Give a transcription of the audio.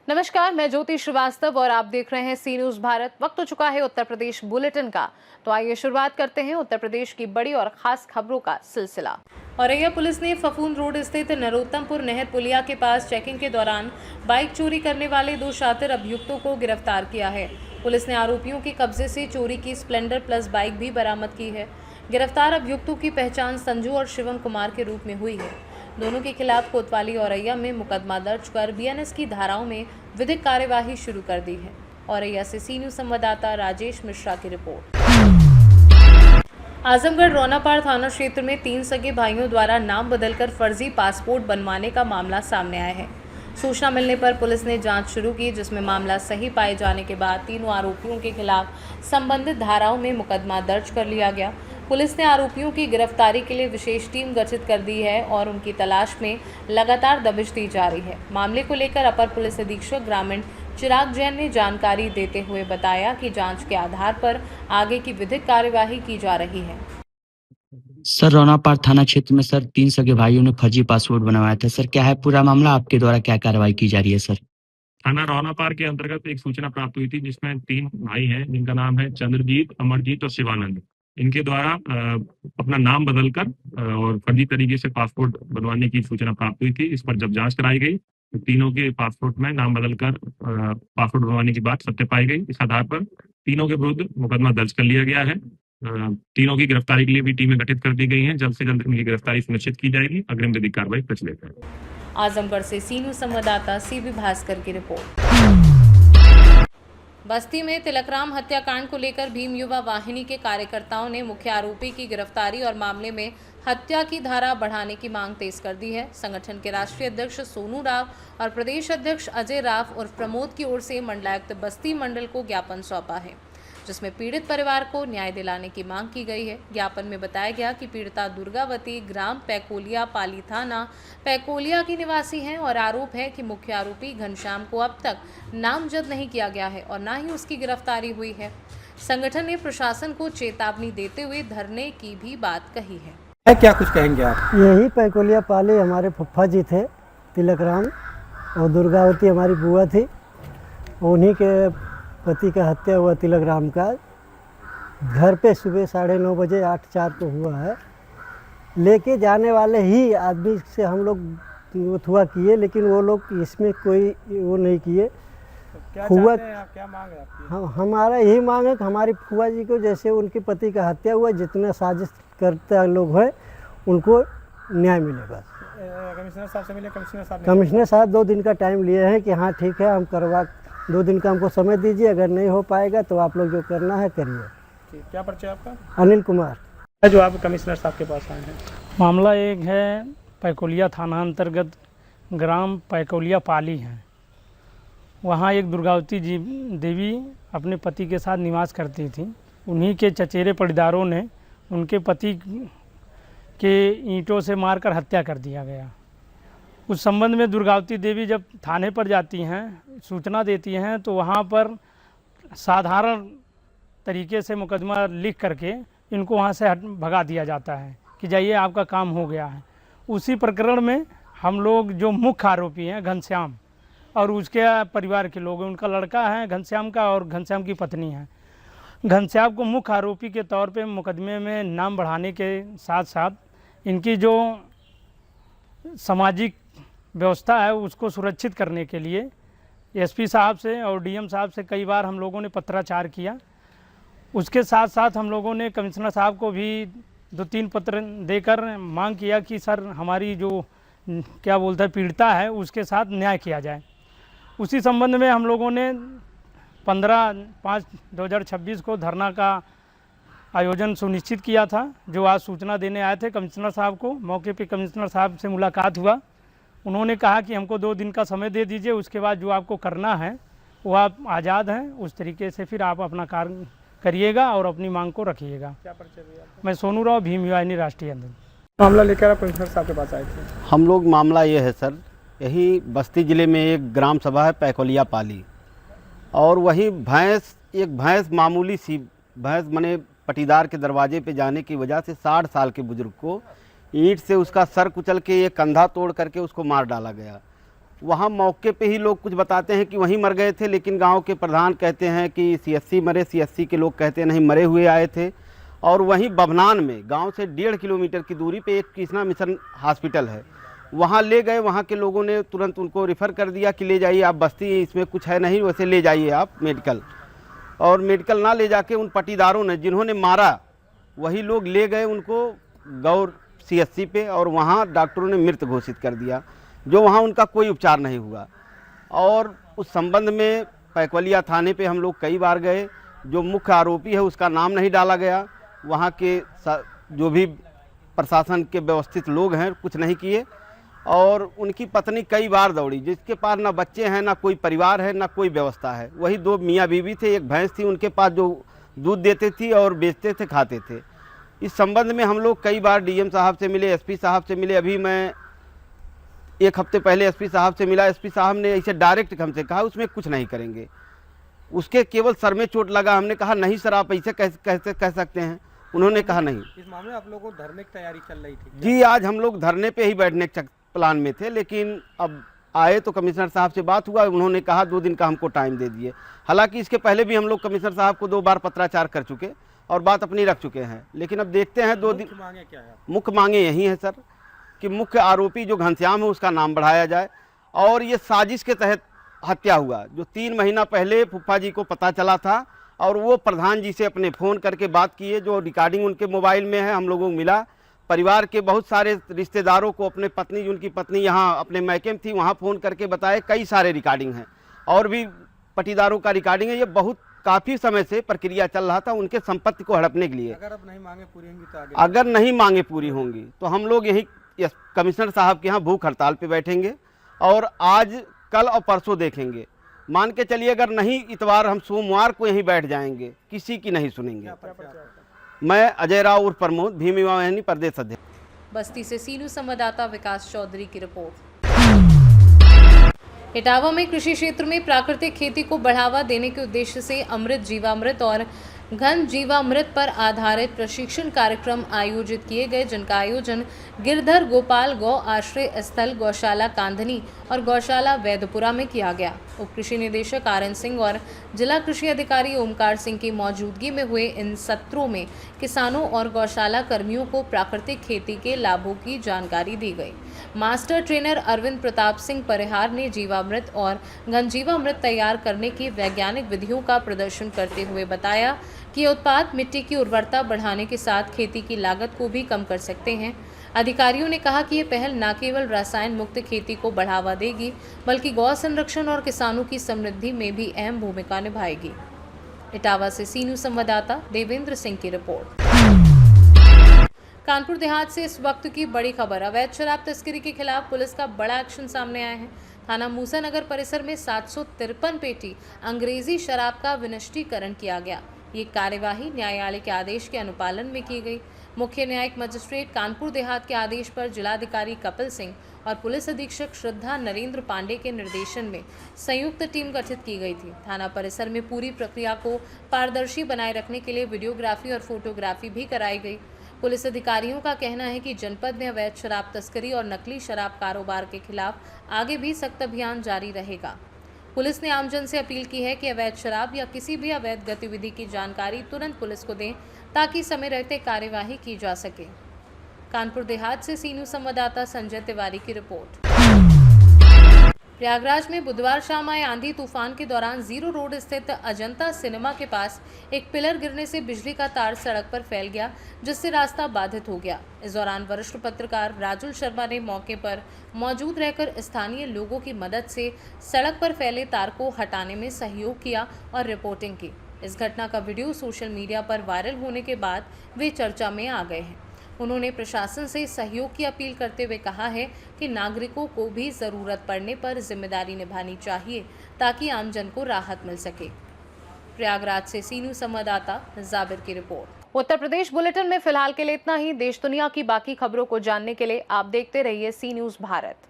नमस्कार, मैं ज्योति श्रीवास्तव और आप देख रहे हैं सी न्यूज भारत। वक्त हो चुका है उत्तर प्रदेश बुलेटिन का, तो आइए शुरुआत करते हैं उत्तर प्रदेश की बड़ी और खास खबरों का सिलसिला। औरैया पुलिस ने फफूंद रोड स्थित नरोत्तमपुर नहर पुलिया के पास चेकिंग के दौरान बाइक चोरी करने वाले 2 शातिर अभियुक्तों को गिरफ्तार किया है। पुलिस ने आरोपियों के कब्जे से चोरी की स्प्लेंडर प्लस बाइक भी बरामद की है। गिरफ्तार अभियुक्तों की पहचान संजू और शिवम कुमार के रूप में हुई है। दोनों के खिलाफ कोतवाली औरैया में मुकदमा दर्ज कर बीएनएस की धाराओं में विधिक कार्यवाही शुरू कर दी है। औरैया से सी न्यूज संवाददाता राजेश मिश्रा की रिपोर्ट। आजमगढ़ रौनापाड़ थाना क्षेत्र में 3 सगे भाइयों द्वारा नाम बदलकर फर्जी पासपोर्ट बनवाने का मामला सामने आया है। सूचना मिलने पर पुलिस ने जांच शुरू की, जिसमें मामला सही पाए जाने के बाद तीनों आरोपियों के खिलाफ संबंधित धाराओं में मुकदमा दर्ज कर लिया गया। पुलिस ने आरोपियों की गिरफ्तारी के लिए विशेष टीम गठित कर दी है और उनकी तलाश में लगातार दबिश दी जा रही है। मामले को लेकर अपर पुलिस अधीक्षक ग्रामीण चिराग जैन ने जानकारी देते हुए बताया कि जांच के आधार पर आगे की विधिक कार्यवाही की जा रही है। सर, रौनापाड़ थाना क्षेत्र में सर 3 सगे भाइयों ने फर्जी पासपोर्ट बनवाया था। सर, क्या है पूरा मामला? आपके द्वारा क्या कार्रवाई की जा रही है? सर, थाना रौनापाड़ के अंतर्गत एक सूचना प्राप्त हुई थी, जिसमें 3 भाई हैं जिनका नाम है चंद्रजीत, अमरजीत और शिवानंद। इनके द्वारा अपना नाम बदलकर और फर्जी तरीके से पासपोर्ट बनवाने की सूचना प्राप्त हुई थी। इस पर जब जांच कराई गई तो तीनों के पासपोर्ट में नाम बदलकर पासपोर्ट बनवाने की बात सत्य पाई गई। इस आधार पर तीनों के विरुद्ध मुकदमा दर्ज कर लिया गया है। तीनों की गिरफ्तारी के लिए भी टीमें गठित कर दी गई हैं। जल्द से जल्द इनकी गिरफ्तारी सुनिश्चित की जाएगी। अग्रिम विधिक कार्रवाई प्रचलित है। आजमगढ़ से सी न्यूज संवाददाता सीबी भास्कर की रिपोर्ट। बस्ती में तिलकराम हत्याकांड को लेकर भीम युवा वाहिनी के कार्यकर्ताओं ने मुख्य आरोपी की गिरफ्तारी और मामले में हत्या की धारा बढ़ाने की मांग तेज कर दी है। संगठन के राष्ट्रीय अध्यक्ष सोनू राव और प्रदेश अध्यक्ष अजय राव और प्रमोद की ओर से मंडलायुक्त बस्ती मंडल को ज्ञापन सौंपा है, जिसमें पीड़ित परिवार को न्याय दिलाने की मांग की गई है। ज्ञापन में बताया गया कि पीड़िता दुर्गावती ग्राम पैकोलिया पाली थाना पैकोलिया की निवासी हैं और आरोप है कि मुख्य आरोपी घनश्याम को अब तक नामजद नहीं किया गया है और न ही उसकी गिरफ्तारी हुई है। संगठन ने प्रशासन को चेतावनी देते हुए धरने की भी बात कही है। क्या कुछ कहेंगे आप? यही पैकोलिया पाली हमारे फुफ्फा जी थे, तिलकराम, और दुर्गावती हमारी बुआ थी। उन्हीं के पति का हत्या हुआ तिलकराम का घर पे सुबह 9:30 बजे 8/4 को हुआ है। लेके जाने वाले ही आदमी से हम लोग थुआ किए, लेकिन वो लोग इसमें कोई वो नहीं किए। क्या हुआ क्या मांग है आपकी? हमारा यही मांग है कि हमारी फुआ जी को जैसे उनके पति का हत्या हुआ, जितने साजिश करता लोग हैं उनको न्याय मिले। बस कमिश्नर साहब से मिले? कमिश्नर साहब 2 दिन का टाइम लिए हैं कि हाँ ठीक है, हम करवा 2 दिन का हमको समय दीजिए, अगर नहीं हो पाएगा तो आप लोग जो करना है करिए। क्या परिचय आपका? अनिल कुमार। जो आप कमिश्नर साहब के पास आए हैं, मामला एक है पैकोलिया थाना अंतर्गत ग्राम पैकोलिया पाली है। वहाँ एक दुर्गावती जी देवी अपने पति के साथ निवास करती थी। उन्हीं के चचेरे पड़ीदारों ने उनके पति के ईंटों से मारकर हत्या कर दिया गया। उस संबंध में दुर्गावती देवी जब थाने पर जाती हैं, सूचना देती हैं, तो वहाँ पर साधारण तरीके से मुकदमा लिख करके इनको वहाँ से भगा दिया जाता है कि जाइए आपका काम हो गया है। उसी प्रकरण में हम लोग जो मुख्य आरोपी हैं घनश्याम और उसके परिवार के लोग, उनका लड़का है घनश्याम का और घनश्याम की पत्नी है। घनश्याम को मुख्य आरोपी के तौर पे मुकदमे में नाम बढ़ाने के साथ साथ इनकी जो सामाजिक व्यवस्था है उसको सुरक्षित करने के लिए एसपी साहब से और डीएम साहब से कई बार हम लोगों ने पत्राचार किया। उसके साथ साथ हम लोगों ने कमिश्नर साहब को भी 2-3 पत्र देकर मांग किया कि सर हमारी जो क्या बोलता है पीड़िता है उसके साथ न्याय किया जाए। उसी संबंध में हम लोगों ने 15/5/2026 को धरना का आयोजन सुनिश्चित किया था, जो आज सूचना देने आए थे कमिश्नर साहब को। मौके पे कमिश्नर साहब से मुलाकात हुआ। उन्होंने कहा कि हमको 2 दिन का समय दे दीजिए, उसके बाद जो आपको करना है वो आप आज़ाद हैं, उस तरीके से फिर आप अपना कार्य करिएगा और अपनी मांग को रखिएगा। क्या परिचय दिया? मैं सोनू राव, भीम युवा वाहिनी राष्ट्रीय अध्यक्ष। मामला लेकर आप कमिश्नर साहब के पास आए थे? हम लोग मामला ये है सर, यही बस्ती ज़िले में एक ग्राम सभा है पैकोलिया पाली, और वही एक भैंस मामूली सी भैंस मने पटीदार के दरवाजे पे जाने की वजह से 60 साल के बुजुर्ग को ईंट से उसका सर कुचल के ये कंधा तोड़ करके उसको मार डाला गया। वहाँ मौके पे ही लोग कुछ बताते हैं कि वहीं मर गए थे, लेकिन गांव के प्रधान कहते हैं कि सीएससी मरे, सीएससी के लोग कहते हैं नहीं मरे हुए आए थे। और वहीं बभनान में गांव से 1.5 किलोमीटर की दूरी पे एक कृष्णा मिशन हॉस्पिटल है, वहाँ ले गए। वहाँ के लोगों ने तुरंत उनको रिफ़र कर दिया कि ले जाइए आप बस्ती, इसमें कुछ है नहीं, वैसे ले जाइए आप मेडिकल। और मेडिकल ना ले जाके उन पटीदारों ने जिन्होंने मारा वही लोग ले गए उनको गौर सीएससी पे, और वहाँ डॉक्टरों ने मृत घोषित कर दिया, जो वहाँ उनका कोई उपचार नहीं हुआ। और उस संबंध में पैकवलिया थाने पे हम लोग कई बार गए। जो मुख्य आरोपी है उसका नाम नहीं डाला गया, वहाँ के जो भी प्रशासन के व्यवस्थित लोग हैं कुछ नहीं किए। और उनकी पत्नी कई बार दौड़ी, जिसके पास ना बच्चे हैं, ना कोई परिवार है, ना कोई व्यवस्था है। वही 2 मियाँ बीवी थे, एक भैंस थी उनके पास जो दूध देते थी और बेचते थे, खाते थे। इस संबंध में हम लोग कई बार डीएम साहब से मिले, एसपी साहब से मिले। अभी मैं 1 हफ्ते पहले एसपी साहब से मिला। एसपी साहब ने इसे डायरेक्ट हमसे कहा उसमें कुछ नहीं करेंगे, उसके केवल सर में चोट लगा। हमने कहा नहीं सर आप ऐसे कह सकते हैं। उन्होंने कहा नहीं। इस मामले में आप लोगों को धरने की तैयारी चल रही थी जी, आज हम लोग धरने पे ही बैठने के प्लान में थे, लेकिन अब आए तो कमिश्नर साहब से बात हुआ, उन्होंने कहा 2 दिन का हमको टाइम दे दिए। हालांकि इसके पहले भी हम लोग कमिश्नर साहब को 2 बार पत्राचार कर चुके और बात अपनी रख चुके हैं, लेकिन अब देखते हैं 2 दिन। मांगे क्या है? मुख्य मांगे यही है सर कि मुख्य आरोपी जो घनश्याम है उसका नाम बढ़ाया जाए, और ये साजिश के तहत हत्या हुआ जो 3 महीना पहले फूफा जी को पता चला था, और वो प्रधान जी से अपने फ़ोन करके बात किए, जो रिकॉर्डिंग उनके मोबाइल में है, हम लोगों को मिला। परिवार के बहुत सारे रिश्तेदारों को, अपने पत्नी, उनकी पत्नी यहाँ अपने मैके में थी, वहाँ फ़ोन करके बताए। कई सारे रिकॉर्डिंग हैं और भी पटीदारों का रिकॉर्डिंग है। ये बहुत काफ़ी समय से प्रक्रिया चल रहा था उनके संपत्ति को हड़पने के लिए। अगर अब नहीं मांगे पूरी होंगी तो आगे? अगर नहीं मांगे पूरी होंगी तो हम लोग यही कमिश्नर साहब के यहाँ भूख हड़ताल पे बैठेंगे, और आज कल और परसों देखेंगे। मान के चलिए अगर नहीं इतवार, हम सोमवार को यहीं बैठ जाएंगे, किसी की नहीं सुनेंगे। मैं अजय राव उर्फ प्रमोद, भीम युवा वाहिनी प्रदेश अध्यक्ष। बस्ती से सीनू संवाददाता विकास चौधरी की रिपोर्ट। इटावा में कृषि क्षेत्र में प्राकृतिक खेती को बढ़ावा देने के उद्देश्य से अमृत जीवामृत और घन जीवामृत पर आधारित प्रशिक्षण कार्यक्रम आयोजित किए गए, जिनका आयोजन गिरधर गोपाल गौ आश्रय स्थल गौशाला कांधनी और गौशाला वैदपुरा में किया गया। उप कृषि निदेशक आर.एन. सिंह और जिला कृषि अधिकारी ओमकार सिंह की मौजूदगी में हुए इन सत्रों में किसानों और गौशाला कर्मियों को प्राकृतिक खेती के लाभों की जानकारी दी गई। मास्टर ट्रेनर अरविंद प्रताप सिंह परिहार ने जीवामृत और घन जीवामृत तैयार करने की वैज्ञानिक विधियों का प्रदर्शन करते हुए बताया कि ये उत्पाद मिट्टी की उर्वरता बढ़ाने के साथ खेती की लागत को भी कम कर सकते हैं। अधिकारियों ने कहा कि ये पहल न केवल रसायन मुक्त खेती को बढ़ावा देगी, बल्कि गौ संरक्षण और किसानों की समृद्धि में भी अहम भूमिका निभाएगी। इटावा से सीनू संवाददाता देवेंद्र सिंह की रिपोर्ट। कानपुर देहात से इस वक्त की बड़ी खबर। अवैध शराब तस्करी के खिलाफ पुलिस का बड़ा एक्शन सामने आया है। थाना मूसा नगर परिसर में 753 पेटी अंग्रेजी शराब का विनिष्टीकरण किया गया। ये कार्यवाही न्यायालय के आदेश के अनुपालन में की गई। मुख्य न्यायिक मजिस्ट्रेट कानपुर देहात के आदेश पर जिलाधिकारी कपिल सिंह और पुलिस अधीक्षक श्रद्धा नरेंद्र पांडे के निर्देशन में संयुक्त टीम गठित की गई थी। थाना परिसर में पूरी प्रक्रिया को पारदर्शी बनाए रखने के लिए वीडियोग्राफी और फोटोग्राफी भी कराई गई। पुलिस अधिकारियों का कहना है कि जनपद में अवैध शराब तस्करी और नकली शराब कारोबार के खिलाफ आगे भी सख्त अभियान जारी रहेगा। पुलिस ने आमजन से अपील की है कि अवैध शराब या किसी भी अवैध गतिविधि की जानकारी तुरंत पुलिस को दें, ताकि समय रहते कार्यवाही की जा सके। कानपुर देहात से सीनू संवाददाता संजय तिवारी की रिपोर्ट। प्रयागराज में बुधवार शाम आए आंधी तूफान के दौरान जीरो रोड स्थित अजंता सिनेमा के पास एक पिलर गिरने से बिजली का तार सड़क पर फैल गया, जिससे रास्ता बाधित हो गया। इस दौरान वरिष्ठ पत्रकार राजुल शर्मा ने मौके पर मौजूद रहकर स्थानीय लोगों की मदद से सड़क पर फैले तार को हटाने में सहयोग किया और रिपोर्टिंग की। इस घटना का वीडियो सोशल मीडिया पर वायरल होने के बाद वे चर्चा में आ गए हैं। उन्होंने प्रशासन से सहयोग की अपील करते हुए कहा है कि नागरिकों को भी ज़रूरत पड़ने पर जिम्मेदारी निभानी चाहिए, ताकि आमजन को राहत मिल सके। प्रयागराज से सीनू संवाददाता जाबिर की रिपोर्ट। उत्तर प्रदेश बुलेटिन में फिलहाल के लिए इतना ही। देश दुनिया की बाकी खबरों को जानने के लिए आप देखते रहिए सी न्यूज़ भारत।